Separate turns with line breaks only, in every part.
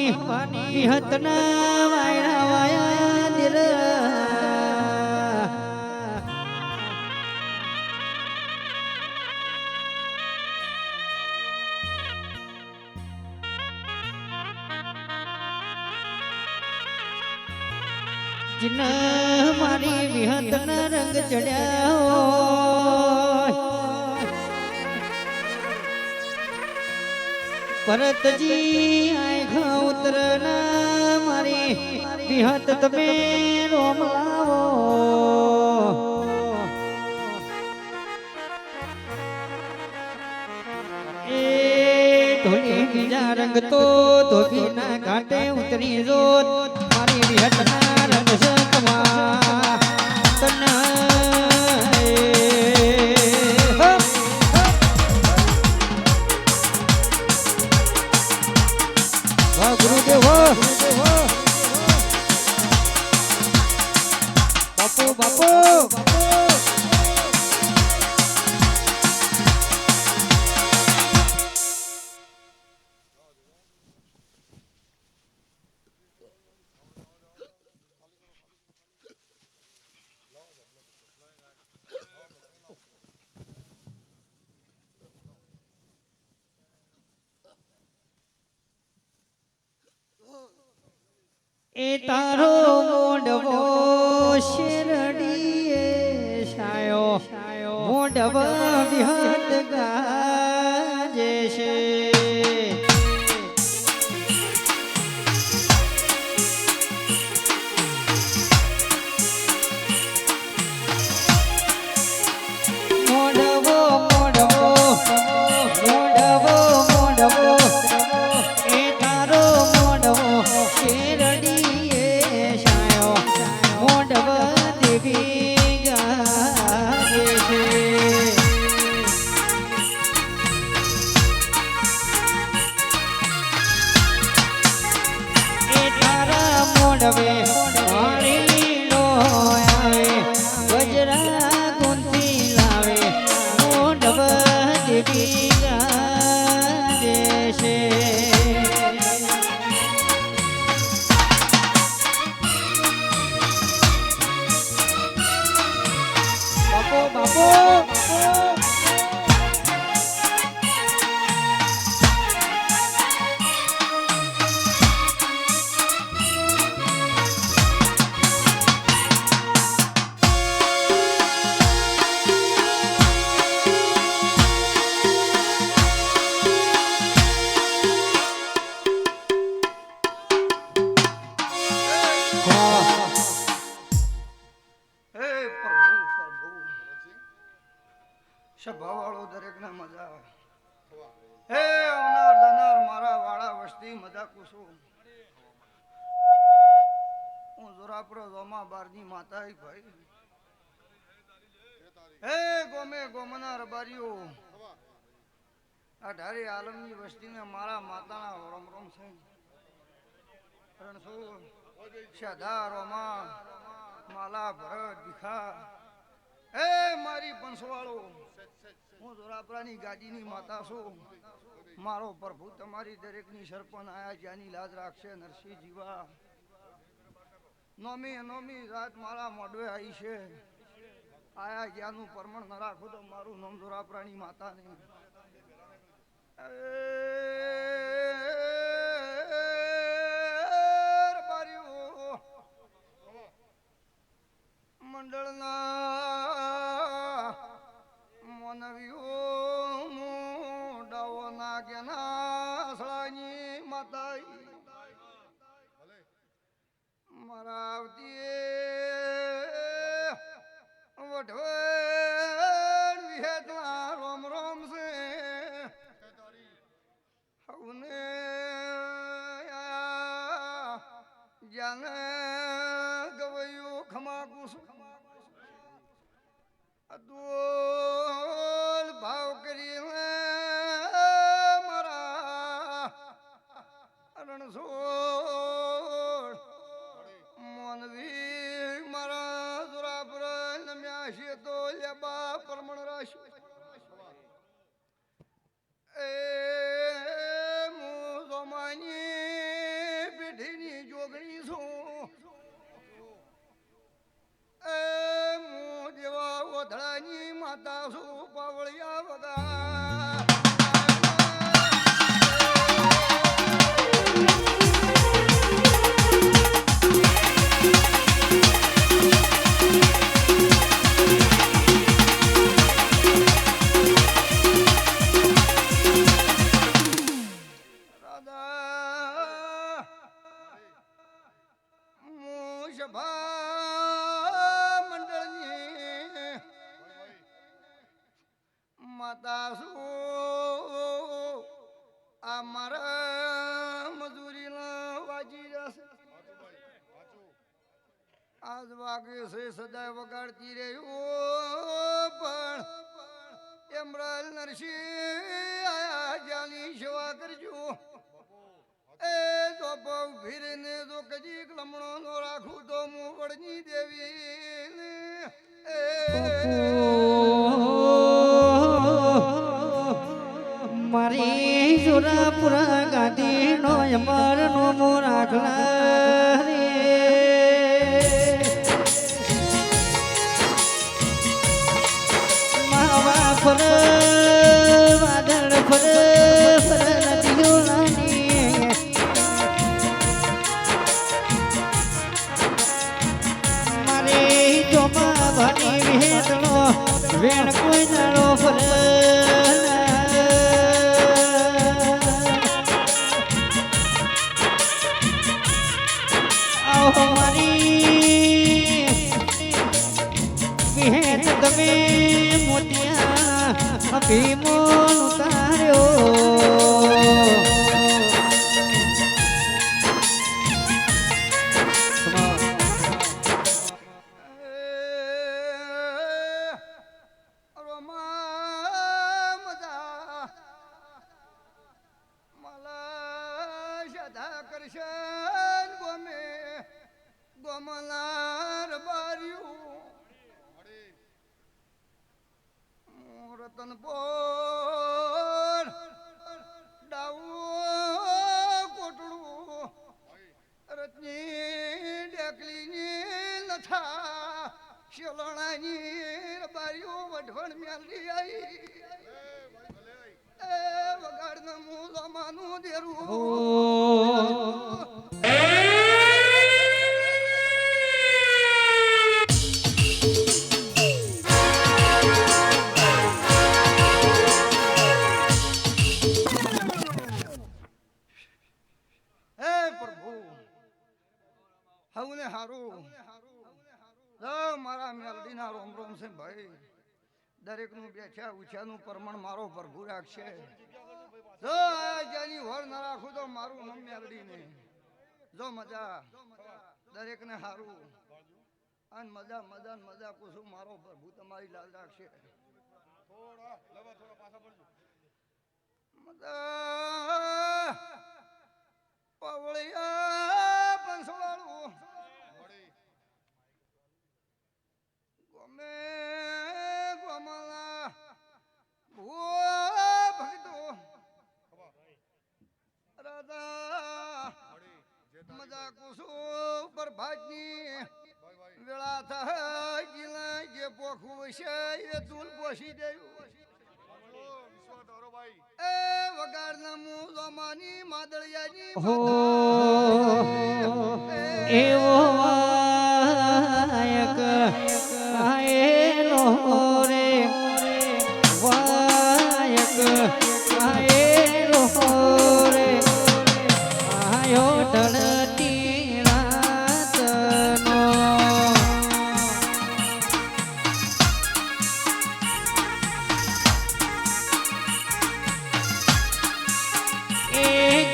વિહતના વાયડા વાયા દિલ जिन मारी विहतन रंग चढ़िया भरत जी आए उतरना मारी विहत तमे रोम लावो ए ढोली बीजा रंग तो धोबी ना घाटे उतरी जोत मारी विहतना रंग सकमा तना वाह गुरुदेव बापू बापू ए तारो मोडवो शिरडीए शायो मोडव विहत गाजे छे मोडवो मोडवो मोडवो मोडवो ए तारो मोडवो शिरडी मोडवे मारी लो आवे वजरा कुंती लावे मोडव देवी गाजे छे बापो बापो
સભાવાળો દરેકને મજા હે આવનાર જનાર મારા વાળા વસ્તી મજા કુશું હું જોરાપરો જોમા બારની માતા ભાઈ હે ગોમે ગોમના રબારીઓ આ ઢારી આલમની વસ્તીને મારા માતાના રોમ રોમ છે રણસો શાધા રોમા માલા ભરત દીખા હે મારી પંસવાળો હું જોરાપરાની ગાડીની માતા છું મારો પ્રભુ તમારી દરેકની સરપંચ આયા જ્યાંની લાજ રાખશે નરસિંહ જીવા નોમી નોમી રાત મારા મોડવે આવી છે આયા જ્યાંનું પરમણ ન રાખો તો મારું નામ જોરાપરાની માતા ને મંડળના મોનવીઓ મોડાઓ નાગેના સળાની માતા મારા આવતી વઢવેણ વિહેતના રોમ રોમ છે હવને જાને ગવયું ખમાકું છું અદોલ ભાવ કરીને મારા રણછોડ મોનવી મારા જોરાપર નમ્યા છે તો લેબા પરમણ રાશિ એ મુ જોમાની દીકરી છું એ હું દેવા ઓધળાની માતા છું પાવળિયા વગા મંડળની માતા શું આ મારા મજૂરી વાજી જશે આજ વાગે છે સદાય વગાડતી રહ્યું પણ એમરાલ નરસિંહ આયા જાની સેવા કરજો એ તો બહુ ભીરને તો કજીક લમણો નો રાખું તો હું વડની દેવી
મારી સુરાપુરા ગાંધી નો અમર નો મોરાખલા રે માવા પર વાદળ પર નદીઓ નાની મારે જોમા ભણી વેદનો વેણ કોઈ નાળો પર મારી વિહેત ગમે મોતિયા ભીમો ઉતાર્યો
કરશન ગમે ગમનાર બાર્યું રતન પોર ડાવું કોટડું રત્ની ડેકલીની લથા શિલોણાની બાર્યું વઢવણ મેલરી આવી વગાડ હું જમાનું દેરું હવને હારું મારા મેલડીના રોમ રોમ છે ભાઈ દરેક નું બેઠ્યા ઉછ્યાનું પ્રમાણ મારો પ્રભુ રાખશે જો જેની વર ના રાખું તો મારું નામ મેલડી ને જો મજા દરેક ને હારું અને મજા મજા મજા પૂછું મારો પ્રભુ તમારી લાલ રાખશે મજા પાવળિયા પંસવાળું ગમે ગોમાલા ભૂ ભક્તો રાધા મજા કુસુ પર ભાજની વેળા થાય જીલા જે પોખું છે એ તુલ પોસી દેવું એ વગાડના મું લોમાની માદળિયાની
એવો વાયક આયેલો રે વાયક આયેલો રે આયો ઢળતી રાતનો એ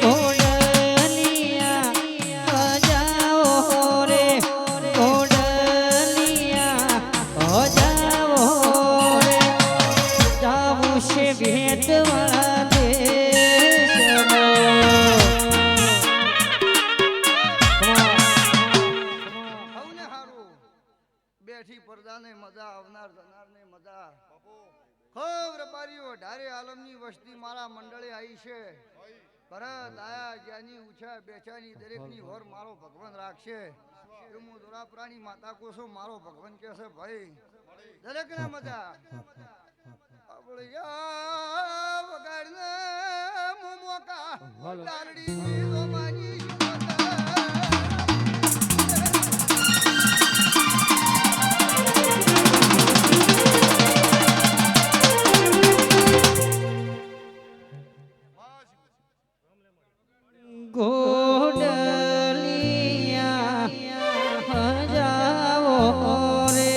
ઘોડલિયા જાઓ રે ઘોડલિયા જાઓ રે જાવું છે ભેટવાળા
હવને હારું બેઠી પરદાને મજા આવનાર જનારને મજા ખૂબ રબારીઓ ઢારે આલમની વસ્તી મારા મંડળે આવી છે ભરત આયા જ્યાંની ઉછા બેચાની દરેકની હોર મારો ભગવાન રાખશે એવું હું દોરાપરાની માતા કોસો મારો ભગવાન કહે છે ભાઈ દરેકને મજા આપણે વગાડને મોમોકા લાલડી રોમાની
ગોડલિયા હજાવો રે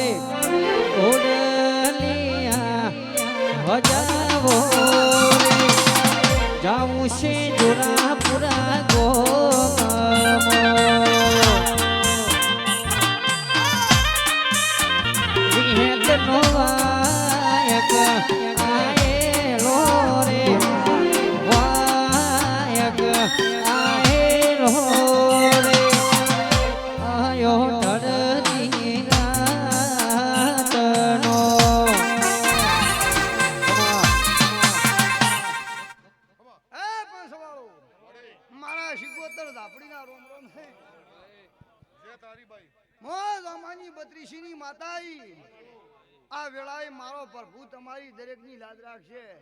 ગોડલિયા હજાવો રે જાઉં છે જોરાપુરા વિહેતનો વાયક આયેલો રે વાયક આયેલો રે આયો ઢળતી રાતનો
પણ સવાળો મારા શિકોતર ધાપડીના રોમ રોમ છે મોજ અમાની બત્રીસીની માતાઈ આ વેળાએ મારો પ્રભુ તમારી દરેકની લાજ રાખશે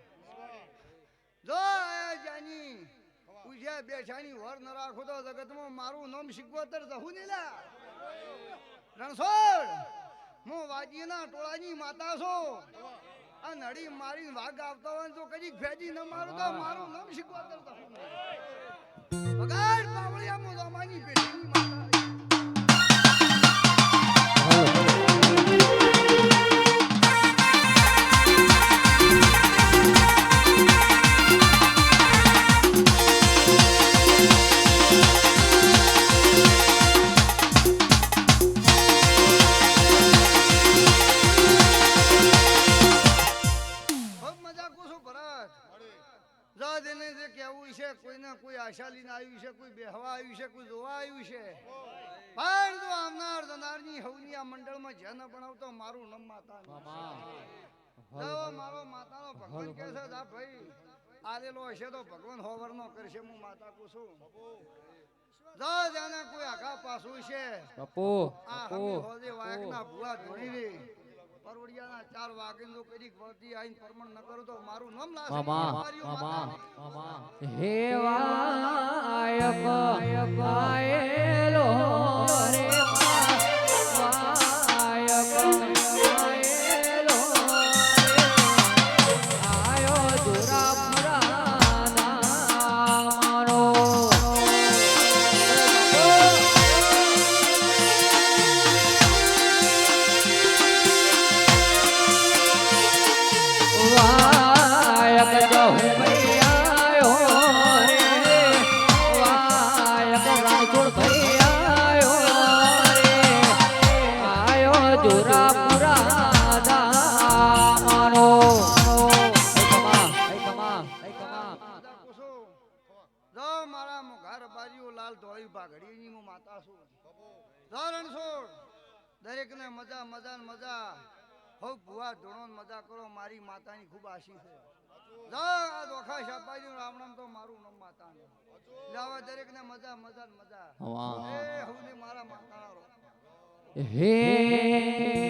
જો આયા જાની પૂછ્યા બેઠાની વર ન રાખો તો જગતમાં મારું નામ શિકોતર જહું ને લા રણછોડ હું વાજીના ટોળાની માતા છો આ નડી મારી વાઘ આવતો હોય તો કદી ફેજી ન મારું તો મારું નામ શિકોતર જહું વગાડ પાવળિયા મો જમાની પેઢીની માતા કોઈ આશા લઈને આવ્યું છે કોઈ બેહવા આવ્યું છે કોઈ જોવા આવ્યું છે પણ જો આવનાર જનારની હવની આ મંડળમાં જ્યાં ન બનાવતો મારું નામ માતા મારો માતાનો ભગવાન કહે છે જા ભાઈ આલેલો હશે તો ભગવાન હોવરનો કરશે હું માતા કુશું જો જાને કોઈ આખા પાસું છે
બાપુ
આ હમી હોજે વાયકના ભુવા ધોણી રે પરવડિયાના 4 વાગે જો કદી વળતી આઈને પરમણ ન કરું તો મારું નામ લાશે
હે વાયક આયેલો રે વાયક આયેલો આયો જોરાપુરા નામનો વાયક જહું ભાઈ આયો રે વાયક રણછોડ ભાઈ આયો રે આયો જોરાપુરા દામનો
જો મારા મુઘાર બારીઓ લાલ ધોળી ભાગડીની હું માતા છું જો રણછોડ દરેકને મજા મજા ને મજા હો ભુવા ધોણો મજા કરો મારી માતાની ખૂબ આશી છે જો આ દોખા શાપાજી રામ નામ તો મારું નામ માતા ને લાવા દરેકને મજા મજા ને મજા એ હું મારા માતા
હે